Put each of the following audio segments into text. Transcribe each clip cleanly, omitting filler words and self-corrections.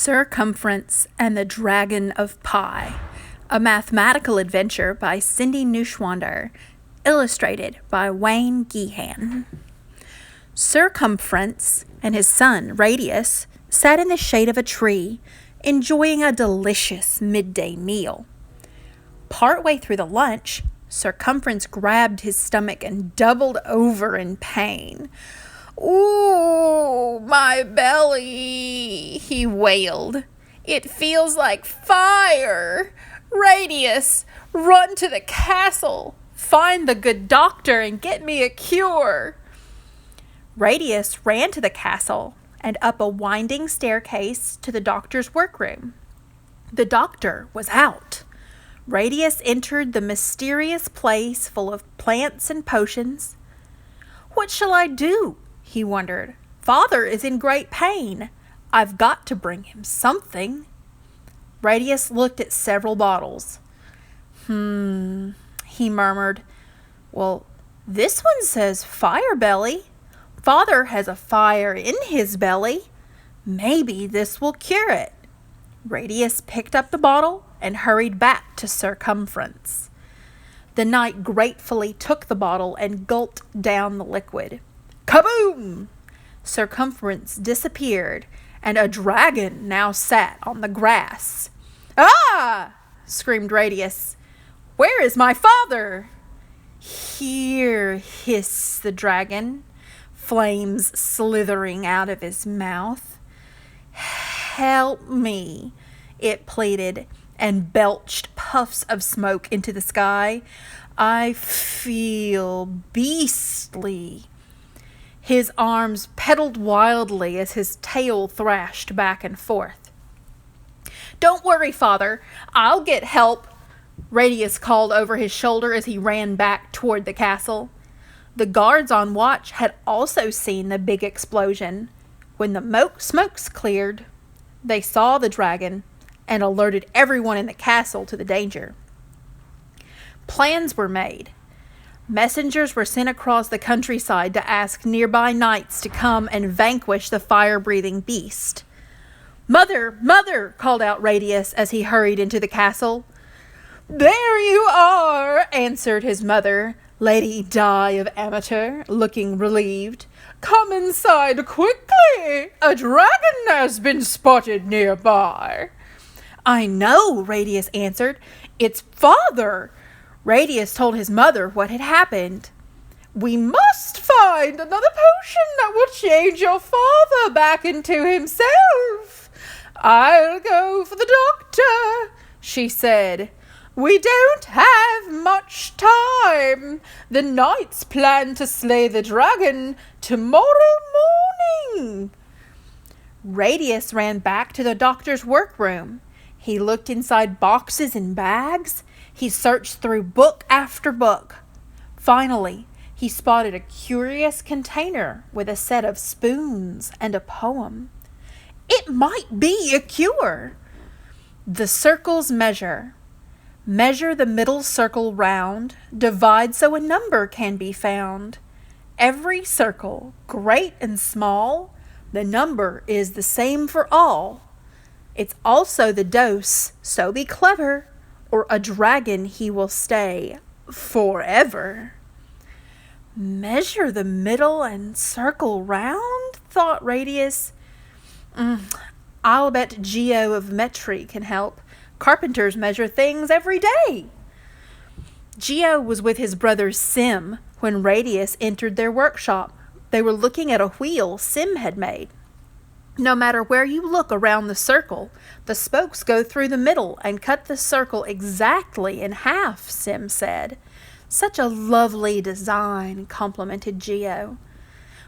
Cumference and the Dragon of Pi, a mathematical adventure by Cindy Neuschwander, illustrated by Wayne Gehan. Cumference and his son, Radius, sat in the shade of a tree, enjoying a delicious midday meal. Partway through the lunch, Cumference grabbed his stomach and doubled over in pain. "Ooh, my belly," he wailed. "It feels like fire. Radius, run to the castle. Find the good doctor and get me a cure." Radius ran to the castle and up a winding staircase to the doctor's workroom. The doctor was out. Radius entered the mysterious place full of plants and potions. "What shall I do?" he wondered. "Father is in great pain. I've got to bring him something." Radius looked at several bottles. He murmured. "Well, this one says fire belly. Father has a fire in his belly. Maybe this will cure it." Radius picked up the bottle and hurried back to Cumference. The knight gratefully took the bottle and gulped down the liquid. Kaboom! Cumference disappeared, and a dragon now sat on the grass. "Ah!" screamed Radius. "Where is my father?" "Here," hissed the dragon, flames slithering out of his mouth. "Help me," it pleaded, and belched puffs of smoke into the sky. "I feel beastly." His arms pedaled wildly as his tail thrashed back and forth. "Don't worry, Father. I'll get help," Radius called over his shoulder as he ran back toward the castle. The guards on watch had also seen the big explosion. When the smokes cleared, they saw the dragon and alerted everyone in the castle to the danger. Plans were made. Messengers were sent across the countryside to ask nearby knights to come and vanquish the fire-breathing beast. "Mother, Mother!" called out Radius as he hurried into the castle. "There you are!" answered his mother, Lady Di of Amateur, looking relieved. "Come inside quickly! A dragon has been spotted nearby." "I know," Radius answered. "It's Father." Radius told his mother what had happened. "We must find another potion that will change your father back into himself. I'll go for the doctor," she said. "We don't have much time. The knights plan to slay the dragon tomorrow morning." Radius ran back to the doctor's workroom. He looked inside boxes and bags. He searched through book after book. Finally, he spotted a curious container with a set of spoons and a poem. It might be a cure. The circle's measure. Measure the middle circle round. Divide so a number can be found. Every circle, great and small, the number is the same for all. It's also the dose, so be clever, or a dragon he will stay forever. Measure the middle and circle round, thought Radius. I'll bet Geo of Metri can help. Carpenters measure things every day. Geo was with his brother Sim when Radius entered their workshop. They were looking at a wheel Sim had made. No matter where you look around the circle, the spokes go through the middle and cut the circle exactly in half, Sim said. "Such a lovely design," complimented Geo.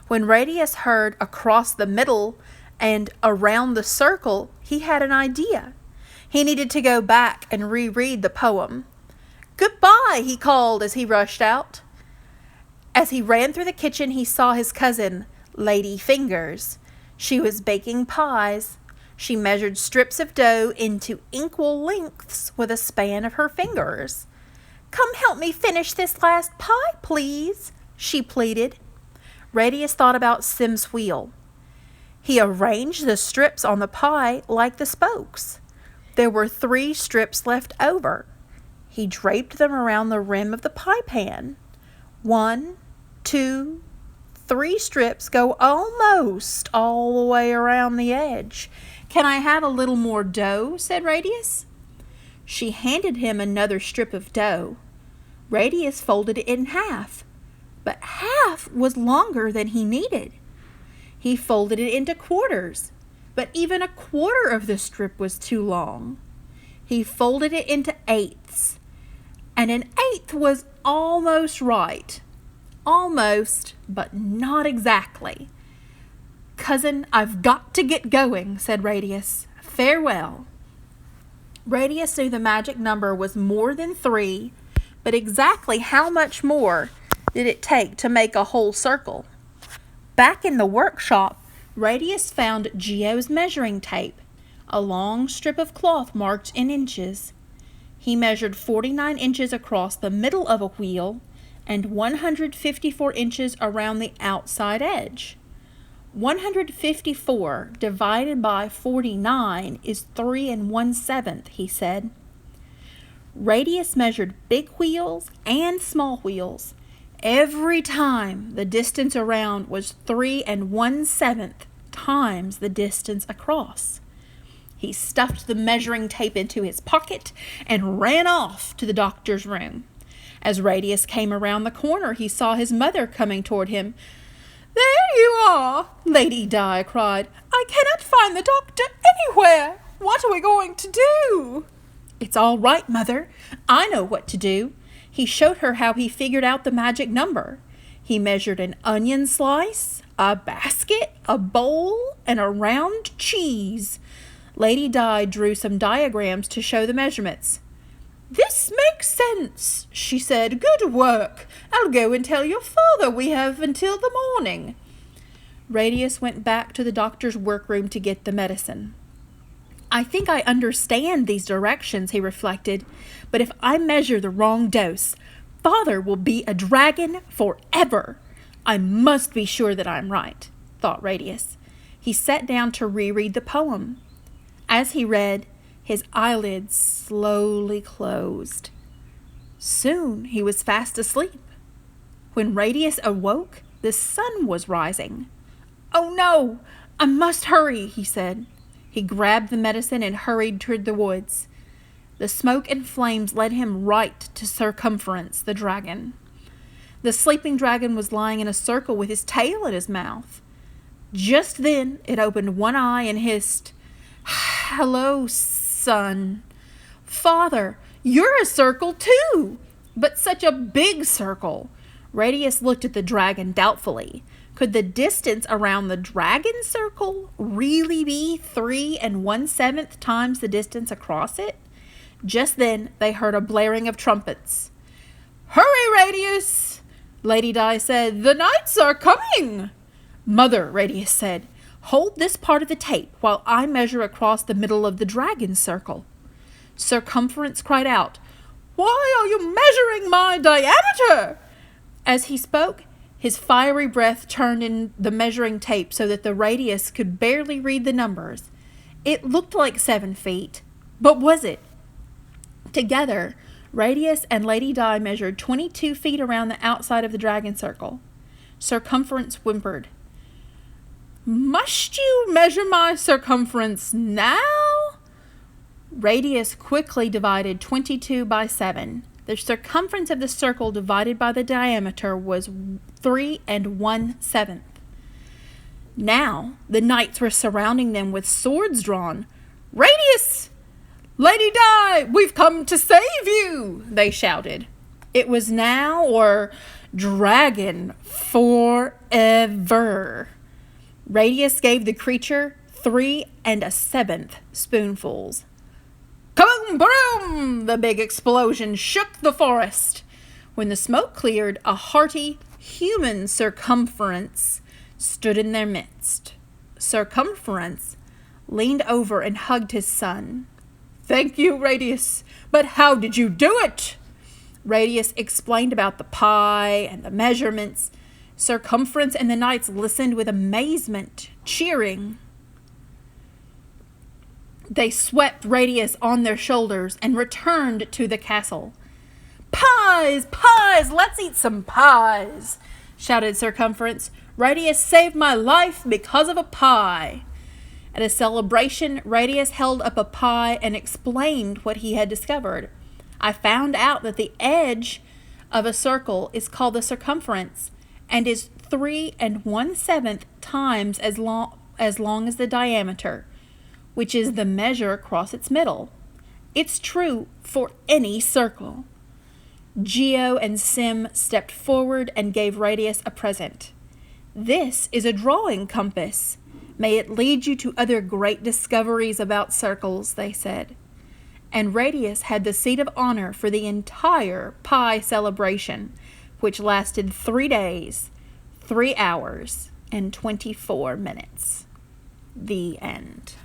When Radius heard across the middle and around the circle, he had an idea. He needed to go back and reread the poem. "Goodbye," he called as he rushed out. As he ran through the kitchen, he saw his cousin, Lady Fingers. She was baking pies. She measured strips of dough into equal lengths with a span of her fingers. "Come help me finish this last pie, please," she pleaded. Radius thought about Sim's wheel. He arranged the strips on the pie like the spokes. There were 3 strips left over. He draped them around the rim of the pie pan. 1, 2, 3 strips go almost all the way around the edge. "Can I have a little more dough?" said Radius. She handed him another strip of dough. Radius folded it in half, but half was longer than he needed. He folded it into quarters, but even a quarter of the strip was too long. He folded it into eighths, and an eighth was almost right. Almost, but not exactly. "Cousin, I've got to get going," said Radius. "Farewell." Radius knew the magic number was more than 3, but exactly how much more did it take to make a whole circle? Back in the workshop, Radius found Geo's measuring tape, a long strip of cloth marked in inches. He measured 49 inches across the middle of a wheel and 154 inches around the outside edge. 154 divided by 49 is 3 1/7, he said. Radius measured big wheels and small wheels. Every time the distance around was 3 1/7 times the distance across. He stuffed the measuring tape into his pocket and ran off to the doctor's room. As Radius came around the corner, he saw his mother coming toward him. "There you are!" Lady Di cried. "I cannot find the doctor anywhere. What are we going to do?" "It's all right, Mother. I know what to do." He showed her how he figured out the magic number. He measured an onion slice, a basket, a bowl, and a round cheese. Lady Di drew some diagrams to show the measurements. "This makes sense," she said. "Good work. I'll go and tell your father we have until the morning." Radius went back to the doctor's workroom to get the medicine. "I think I understand these directions," he reflected, "but if I measure the wrong dose, Father will be a dragon forever. I must be sure that I'm right," thought Radius. He sat down to reread the poem. As he read, his eyelids slowly closed. Soon he was fast asleep. When Radius awoke, the sun was rising. "Oh no, I must hurry," he said. He grabbed the medicine and hurried toward the woods. The smoke and flames led him right to Cumference, the dragon. The sleeping dragon was lying in a circle with his tail in his mouth. Just then it opened one eye and hissed, "Hello, son." "Father, you're a circle too, but such a big circle." Radius looked at the dragon doubtfully. Could the distance around the dragon circle really be 3 1/7 times the distance across it? Just then they heard a blaring of trumpets. "Hurry, Radius!" Lady Di said. "The knights are coming!" "Mother," Radius said, "hold this part of the tape while I measure across the middle of the dragon circle." Cumference cried out, "Why are you measuring my diameter?" As he spoke, his fiery breath turned in the measuring tape so that the Radius could barely read the numbers. It looked like 7 feet, but was it? Together, Radius and Lady Di measured 22 feet around the outside of the dragon circle. Cumference whimpered, "Must you measure my circumference now?" Radius quickly divided 22 by 7. The circumference of the circle divided by the diameter was 3 1/7. Now the knights were surrounding them with swords drawn. "Radius! Lady Di, we've come to save you!" they shouted. It was now or dragon forever. Radius gave the creature 3 1/7 spoonfuls. Kaboom! Boom! The big explosion shook the forest. When the smoke cleared, a hearty human Cumference stood in their midst. Cumference leaned over and hugged his son. "Thank you, Radius, but how did you do it?" Radius explained about the pie and the measurements. Cumference and the knights listened with amazement, cheering. They swept Radius on their shoulders and returned to the castle. "Pies! Pies! Let's eat some pies!" shouted Cumference. "Radius saved my life because of a pie." At a celebration, Radius held up a pie and explained what he had discovered. "I found out that the edge of a circle is called the circumference and is 3 1/7 times as long as the diameter, which is the measure across its middle. It's true for any circle." Geo and Sim stepped forward and gave Radius a present. "This is a drawing compass. May it lead you to other great discoveries about circles," they said. And Radius had the seat of honor for the entire pie celebration, which lasted 3 days, 3 hours, and 24 minutes. The end.